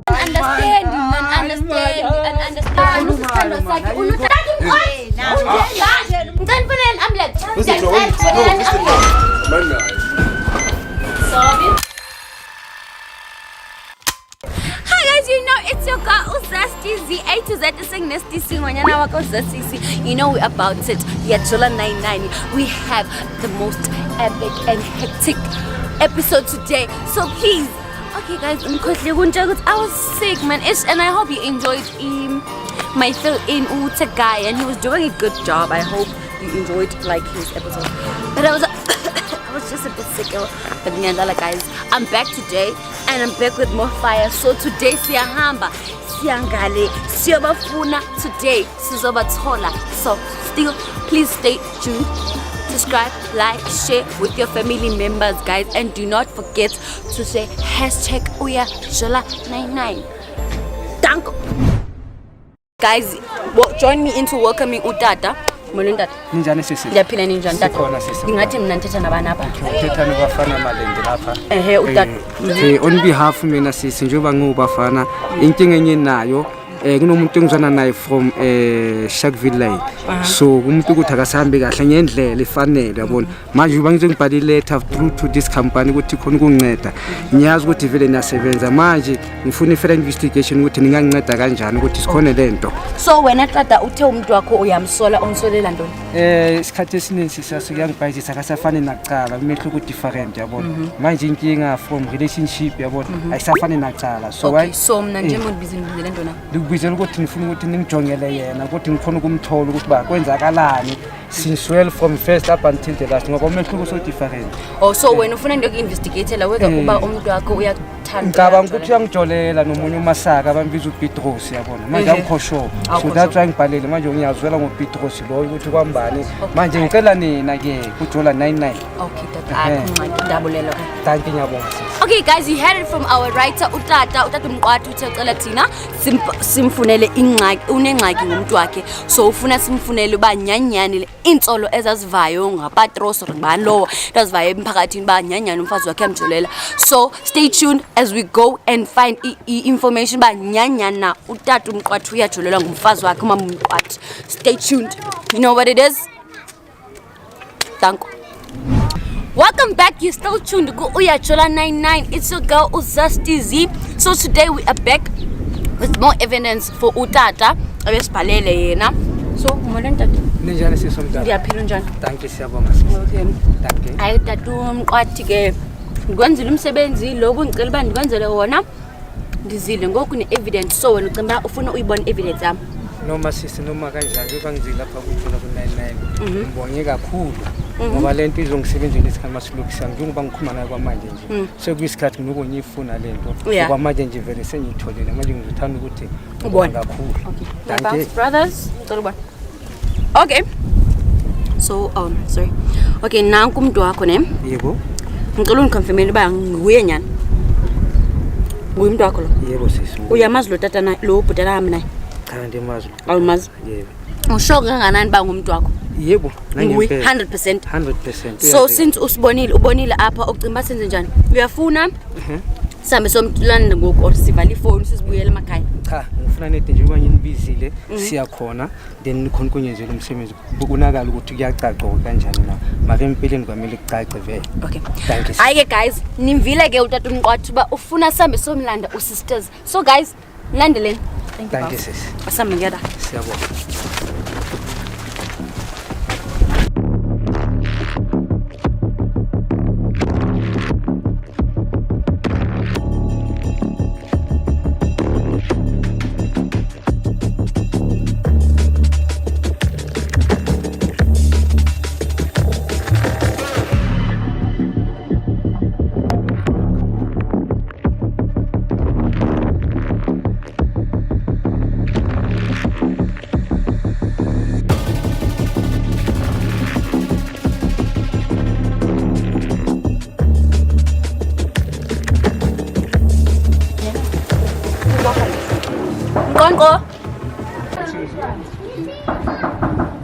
Understand. Hi guys, you know it's your girl Uzasti Z A to Z sing Nesty Sing Wanyana Wako Uzasti. You know we're about it. Yatula 99. We have the most epic and hectic episode today. So please, okay guys, I was sick man, and I hope you enjoyed my fill in Uta guy, and he was doing a good job. I hope you enjoyed like his episode. But I was just a bit sick. But Nyandala guys, I'm back today and I'm back with more fire. So today siyahamba, siyangale, siyabafuna today, sizobathola. So still please stay tuned. Subscribe, like, share with your family members guys, and do not forget to say #UyaJola99. Thank you. Guys, join me into welcoming Utata. Ninjani sisi? Ndiyaphila ninjani tata? Ngingathi mina nthetha nabani apha? Uthetha nabafana malende lapha. Utata. On behalf mina sisi njengoba ngubafana inkinga enye nayo kunomuntu engizwana naye from Sharkville line. So umuntu ukuthi akasahambe kahle ngendlela efanele yabona. Manje uba ngizongibhala letter through to this company ukuthi khona ukunceda. Ngiyazi ukuthi vele niyasebenza manje ngifuna ifela investigation ukuthi ninganginceda kanjani ukuthi sikhona lento. So wena tata uthe umuntu wakho uyamsola umsolela ntoni? Isikhathi esiningi sasiyangibhayizisa akasafani nakucala kumehlo ku different yabona. Manje inkinga from relationship yabona ayisafani nakucala. So why so mna nje umuntu busy lento na? Ngibizela ukuthi ngifuna ukuthi ningijongele yena ukuthi ngikhona ukumthola ukuthi ba kwenzakalani since well from first up until the last ngoba umehluko so different. Oh so wena ufuna into yokuinvestigate la whether kuba umuntu wakho uyathanda. Ngicabanga ukuthi uyangijolela nomunye uMasaka abambiza uPetros yabona manje angikho so that's why ngibhalele manje ngiyazwela ngoPetros lo ukuthi kwambani manje ngicela nina ke kuJola 99. Okay tata akungakidabulela ke. Thank you ngiyabonga. Okay guys, you heard it from our writer Utata Mqwathu uthe ucela thina simfunele ingxaki unengxaki ngomuntu wakhe, so ufuna simfunele uba nyanyani le insolo ezazivayo ngaPatros ngibani lo ezazivayo emphakathini ba nyanyani umfazi wakhe amjolela. So stay tuned as we go and find information ba nyanyani na Utata Mqwathu uyajolela ngumfazi wakhe uMama Mqwathu. Stay tuned. You know what it is? Thank you. Welcome back, you're still tuned to UyaJola99. It's your girl Uzasti Z. So today we are back with more evidence for Utata. Abesiphalele yena. So umolweni tata. Ninjani sisi mntana? Ndiyaphila njani? Thank you siyabonga sisi. Okay. Thank you. Hayi tata Mqwathi ke ngikwenzile umsebenzi lokhu ngicela uba ndikwenzele wona. Ndizile ngoku ne evidence, so wena ucimba ufuna uyibona evidence yami. Noma sisi noma kanjani bangizile lapha kuJola ku99 ngibonge kakhulu ngoba lento izongisebenzela isikhathi masilukisa njengoba ngikhuluma nayo kwamanje nje sekuyisikhathi ngokungifuna lento ngoba manje nje vele sengitholile manje ngizothanda ukuthi ubone kakhulu. Thank you brothers. Okay, so sorry. Okay, nanku umuntu wakho ne? Yebo. Ngicela ungiconfirmele uba nguye nyani. Nguye umuntu wakho lo? Yebo sisi. Uyamazi lo tata na lo bhutana nami naye? Cha ndimazi. Awumazi? Yebo. Ushoke kanganani ba ngumuntu wakho? Yebo, 100%. 100%. So since ubonile apha ucimba senze njani? Uyafuna? Sambe somtulana ngoku or sivala ifone sisibuyele emakhaya. Cha, ngifuna nede nje uba nginibizile siyakhona then nikhona kunyenzela umsebenzi kubonakala ukuthi kuyacaca kanjani na. Maka empilweni kwamele kucace vele. Okay. Thank you. Ayike guys, nimvile ke Utata Mqwathu ba ufuna sambe somlanda usisters. So guys, landeleni. Thank you sis. Asambe ngiyada. Siyabonga.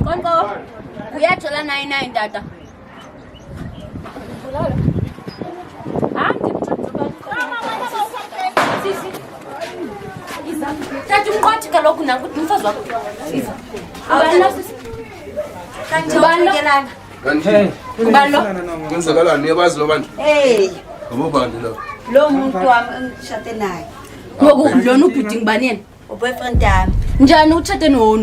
Konko, UyaJola99 tata. Sisi. Tata umqwathi kaloku nangu umfazi wakho. Iva. Kanti kwenzakalani yabazi lo bantu? Ngobani lo? Lo muntu wami engishade naye. Ngoku lona ubhuti ngibani yena? Uboyfriend yami. Njani utshate no.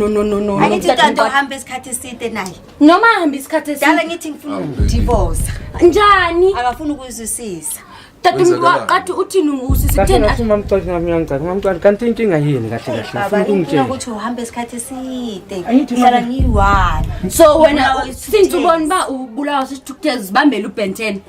Angithi kanti uhamba isikhathi eside naye. Noma hamba isikhathi eside. Dala ngithi ngifuna ukudivorce. Njani? Akafuna ukuzwisisa. Tata umqwathi uthini usisitheni? Mamcwati kanti inkinga yini kahle Baba ngifuna ukuthi uhamba isikhathi eside. Ngihlala ngiyi-1. So wena since ubona ba ubulawa sisithukuthezi zibambela uBenten.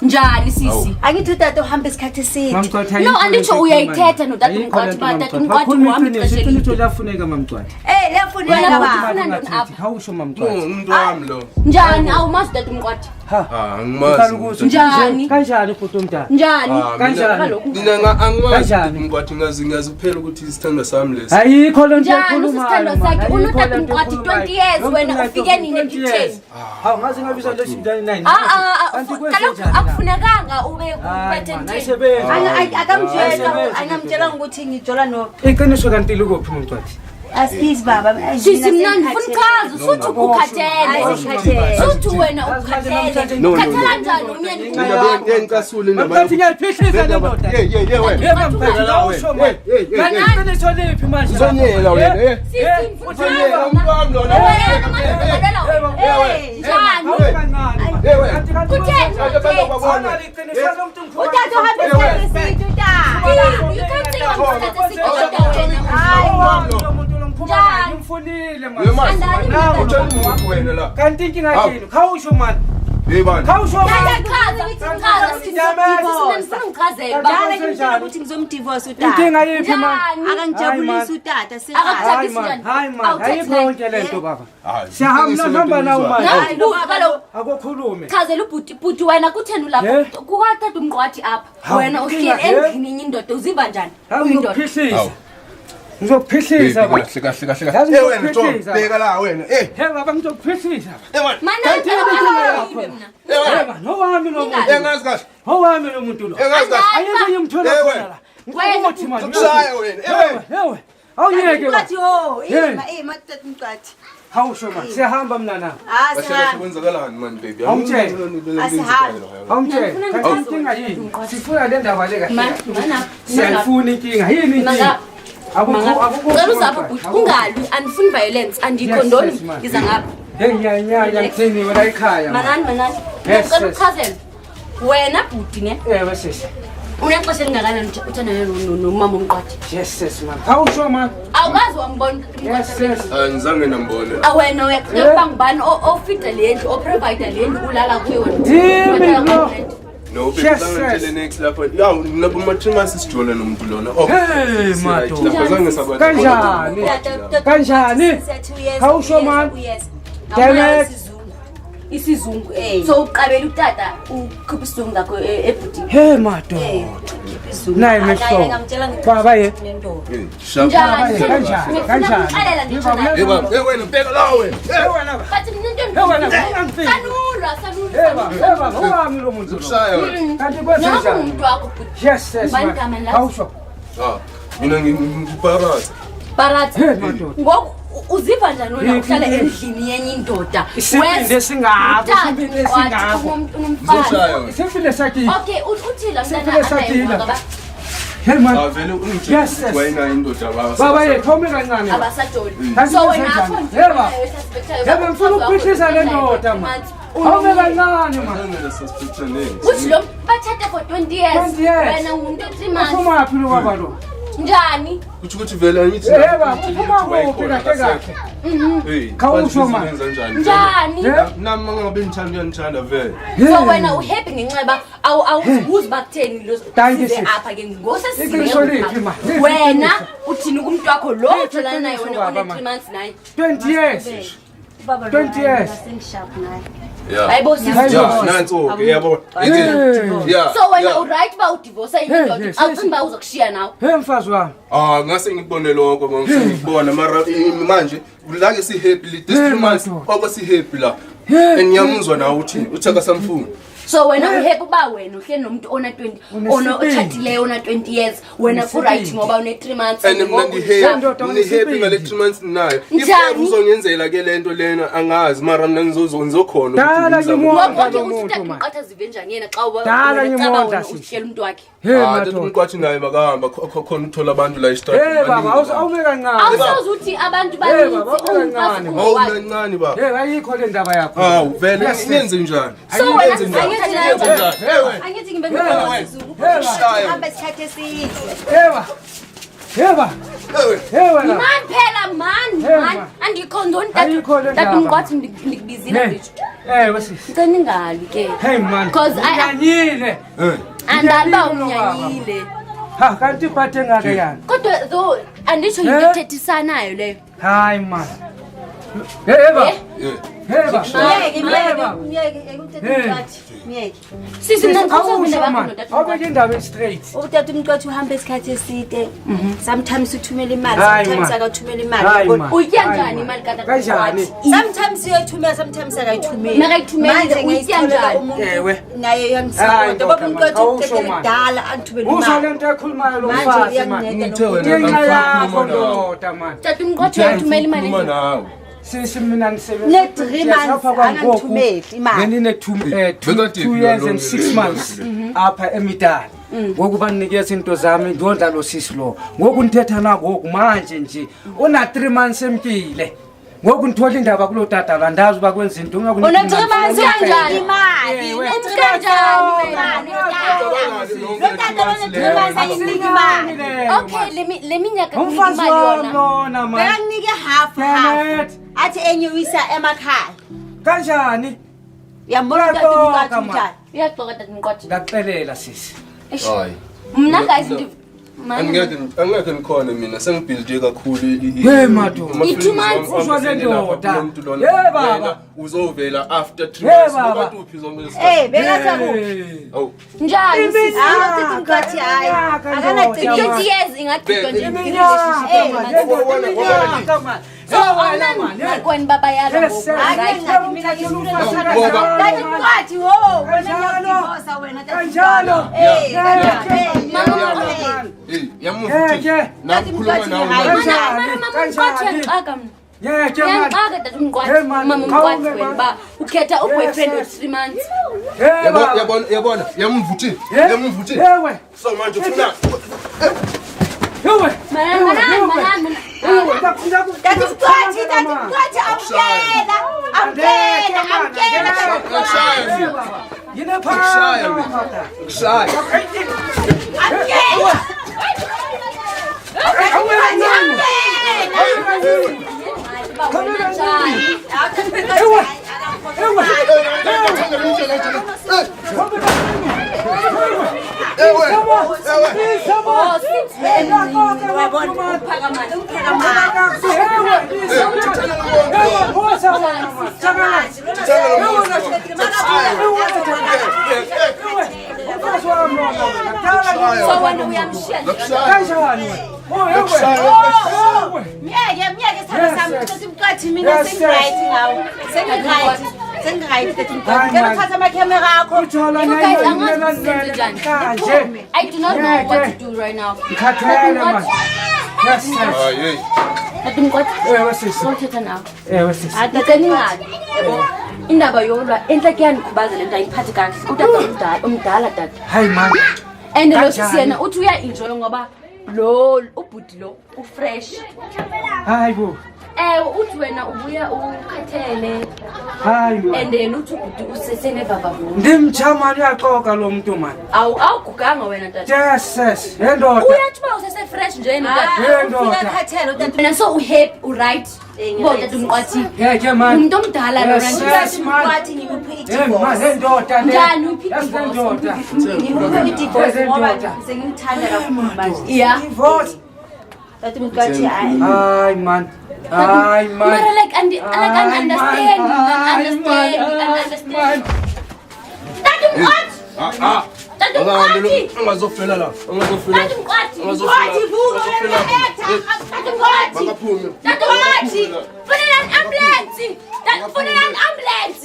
Njani sisi? Angithi utata uhamba isikhathi eside. No anditsho uyayithetha no tata umqwathi ba tata umqwathi uhamba ixesha elide. Lafuneka mamcwati. Liyafuneka baba. Hawusho mamcwati. Umuntu wami lo. Njani awumazi tata umqwathi? Angimazi. Njani? Kanjani futhi umntana? Njani? Kanjani? Mina angimazi umqwathi ngazi kuphela ukuthi isithando sami lesi. Ayikho lo nto Njani ekhuluma. usithando sakhe unotata umqwathi 20 years wena ufike nini ekitchen? Hawu ngazi ngabizwa nje 29. Kaloku akufunekanga ube uBenten. Angamtshela ukuthi ngijola no. Iqiniso kanti likuphi mamcwati? Aspeace baba. Sisi mnandi ufuna ukhazi suthi ukukhathele. Suthi wena ukukhathele. Ukhathela njani umyeni? Mina bengicasule indaba. Mamcwati ngiyaphihlisa le ndoda. wena. Mamcwati awusho manje. Iqiniso liphi manje? Uzonyela wena. Sisi Uzonyela umuntu wami lona. Utata uhambe isikhathi eside utata. You can't say kanti inkinga yini? Khawusho manje. Khawusho manje. Ukuthi ngizomdivorce utata. Inkinga yiphi manje? Akangijabulisi utata Hayi man, ayikho yonke lento baba. Siyahamba nahamba nawo manje. Akukhulume. Chazela ubhuti wena kutheni lapho kukatata umqwathi apha wena uhleli endlini indoda uzimba njani uyindoda ngizokuphihlisa kahle wena John bheka la wena baba ngizokuphihlisa mana nowami lo muntu engazi kahle owami lo muntu lo engazi kahle ayikho ngimthola khona la ngokuthi manje ukushaya wena awungeke Mqwathi ho matata umqwathi. hawusho manje siyahamba mnana Bashaka kwenzakalani man baby awumtshela kanti inkinga yini sifuna le ndaba le kahle siyayifuna inkinga yini inkinga Ngicela uzapha ubhuti ungalwi andifuni violence andikondoni ngiza ngapha nyanya ngithini wena ekhaya manani ngicela ukuchazela wena bhuti ne sisi unexesha elingakanani uthandana nomama umqwathi yes man awusho man awukazi wambona angizange nambone awena uyakuba ngubani ofida le ndlu oprovide le ndlu ulala kuyo wena no bengizangitshele next lapha yawu nabo mathimasi sijole nomuntu lona mato lapha sabona kanjani hawusho man isizungu so uqabela utata ukhipha isizungu ngakho ebhutini mato naye mehlo baba ye kanjani wena bheka la wena bathi mina sanula owami lo muntu ukushaya wena kanti kwenzenjani umuntu wakho bhuti yes hawusho mina ngibaraza Barathi ngoku uziva njani wena uhlala endlini yenye indoda wesinde singabo sifile sakini okay uthila mntana hey man avele ungitshela wena indoda baba ye thome kancane abasajoli so wena akho yebo mfuna ukuphihlisa le ndoda man awube kancane man uthi lo bathathe for 20 years wena umuntu othimanga ufuma philo baba lo njani ukuthi vele ngithi yeba uphuma kuphi kahle kahle khawusho man njani nami ngabe ngithanda vele so wena uhappy ngenxeba awubuzi bakutheni lo apha ke ngosesizwe wena uthini kumuntu wakho lo utholana naye wena one 3 months naye 20 years 20 years hayibo nanso yabo so wena uright ba udivorce indoda awucimba uzokushiya nawe mfazi wami ngase ngikubone lokho ngikubona mara manje la ke si happy this 3 months oko si happy la engiyamuzwa nawe uthini uthaka samfuni So wena uhappy ba wena uhle nomuntu ona 20 ona othathileyo ona 20 years wena ku right ngoba une 3 months and mina ngihappy ngale 3 months nayo if uzongenzela ke lento lena angazi mara mina ngizokhona dala ngimonda lo muntu man uqatha zivenjani yena xa uba dala ngimonda ushela umuntu wakhe umqwathi naye makahamba khona uthola abantu la hey baba awume kancane awusazi uthi abantu bancane awukancane baba hey ayikho le ndaba yakho hawu vele yenze njani so wena angithi ngibe hamba isikhathi eside Heba man phela man angikhondoni tatu ngikwathi ngikubizile ngisho wesisi ngicela ingali ke hey man because anyile andaba umnyanyile ha kanti iphathe ngake yani kodwa though andisho ngithethisanayo leyo hayi man heba sisi awubeke indaba straight utata umqothi uhamba isikhathi eside sometimes uthumela imali sometimes akathumela imali uyanjani imali kanjani sometimes uyathumela sometimes akayithumeli manje ngiyithandani ewe naye yangisapota ngoba umqothi uqedala angithumela imali uzolento ekhulumayo lo mfazi man yakho ndoda man tata umqothi uyathumela imali sisi mina ne 3 months angithumeli imali ngenine 2 years and 6 months apha eMidali ngokuba ninikeza into zami ndondla lo sisi lo ngoku nithetha nangoku manje nje una 3 months empile ngoku nithola indaba kulo tata la ndazi ba kwenza into una 3 months kanjani imali kanjani okay le minyaka imali yona benginike half athi enye uyisa emakhaya kanjani yambona tata umqothi njani uyaqoqa tata umqothi ngaxelela sisi hayi mina guys angeke ngikhona mina sengibuilde kakhulu hey madu uzwa le ndoda baba uzovela after 3 months ngoba uphi zombe bekazaku njani sisi tata umqothi hayi akana 20 years ingaqedwa nje when baba yalo ukhetha uboyfriend of 3 months yabona yamvuthi so manje ufuna I do not know what to do right now. Indaba yolwa enhleke yanikhubaza lento ayiphathi kahle utata umdala tata hayi man and lo sisiyena uthi uya enjoy ngoba lo ubhuti lo ufresh hayi bo uthi wena ubuya ukhathele hayi man and then uthi ubhuti usesene baba bo ndimchamani uyaqoqa lo muntu man awuguganga wena tata yes yendoda uyathi ba usese fresh nje yendoda so uhappy right ngoba tata umqwathi man umuntu omdala lo umqwathi ngimuphi i-divorce yendoda njani uphi yendoda ngimuphi i-divorce ngoba sengimthanda kakhulu manje divorce tata umqwathi hayi man hayi man but like I understand tata umqwathi tata umqwathi angazofela la tata umqwathi Put it on ambulance!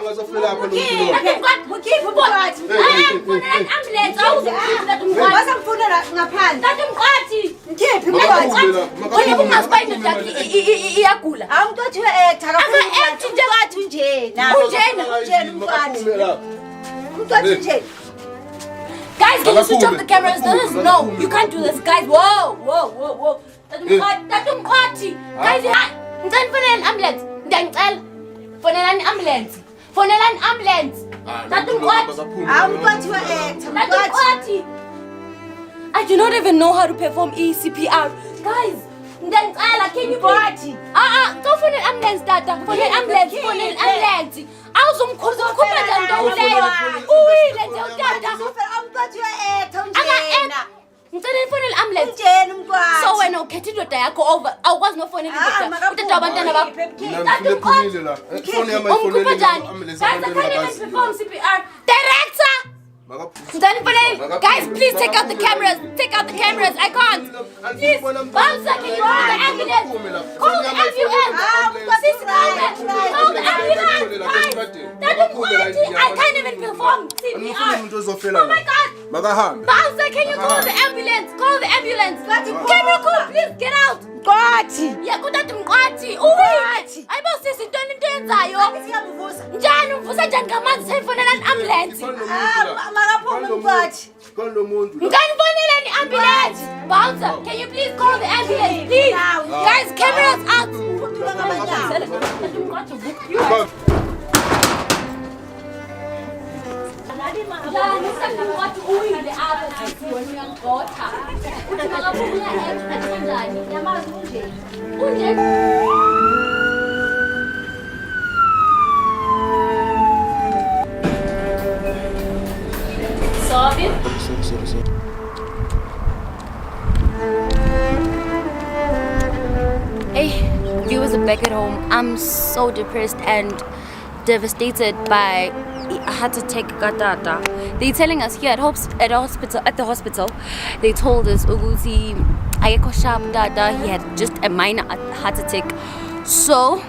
angazofela apha lo muntu lo. Mukhiphe umqwathi. Fonela ambulance awuzungiphinda umqwathi. Wasamfunela ngaphandle. Tata umqwathi. Mkhiphe umqwathi. Wena kungazibayi ndoda iyagula. Umuntu othiwe Aka-act nje umqwathi njena. Unjena umqwathi. Umqwathi nje. Guys, can you switch off the cameras? No, you can't do this, guys. Whoa. Tata umqwathi. Guys, ngicela fonela ambulance. Ngiyacela. Fonela ambulance. Tata umqwathi. Umqwathi Tata umqwathi. I do not even know how to perform ECPR. Guys, ngiyacela, can you please? Don't phone an ambulance, Tata. Phone an ambulance. Awuzomkhupha njani leyo? Uwile nje uTata. umqwathi Aka-act. Ngicela ifonele ambulance. Unjena umqwathi. So wena ukhethe indoda yakho over awukwazi nofonela indoda. Utata abantwana bakho. Mina ephumile la. Fone yami Umkhupha ayifonele njani? ambulance Guys, I abantu can't even engabazi. perform CPR. Director! Guys, please take out the cameras. I can't. Please, bouncer, can you call the ambulance? Call the ambulance. Call the ambulance. Guys, I can't even perform CPR. Oh my God. Makahambe. Bouncer, can you call the ambulance? Call the ambulance. Camera crew, please get out. Mqwathi. Yakutata umqwathi. Uwile. Ayibo sisi intoni into yenzayo? Njani umvusa njani ngamanzi seyifonela ambulance? Makaphuma umqwathi. Lo muntu. Ngikanfoneleni ambulance. Bouncer, can you please call the ambulance, please? Guys, cameras out. Sorry. Hey, viewers are back at home. I'm so depressed and devastated by a heart attack. They're telling us here at the hospital. They told us Uguzi ayekho sharp dada. He had just a minor heart attack. So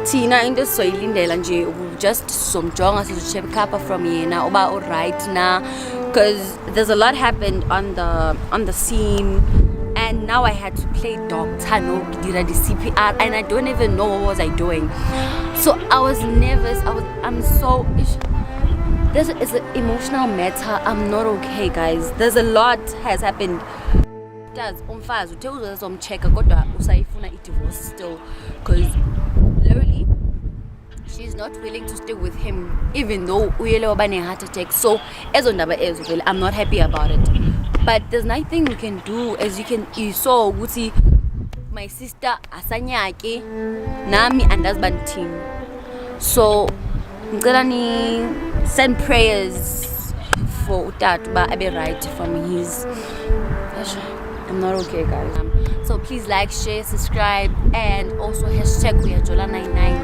Tina into soyilindela nje just somjonga sizocheck up from yena uba all right na, because there's a lot happened on the scene. And now I had to play doctor, no, did the CPR, and I don't even know what was I doing. So I was nervous. I'm so. This is an emotional matter. I'm not okay, guys. There's a lot has happened. Does umfazi uthe uzomchecka kodwa usayifuna divorce still, because literally she's not willing to stay with him even though uyele wabane heart attack. So ezo ndaba ezo vele I'm not happy about it. But there's nothing we can do. As you saw ukuthi my sister asanyake nami andaziba team. So ngicela ni send prayers for utata ba abe right from his. I'm not okay, guys. So please like, share, subscribe, and also #weajola99.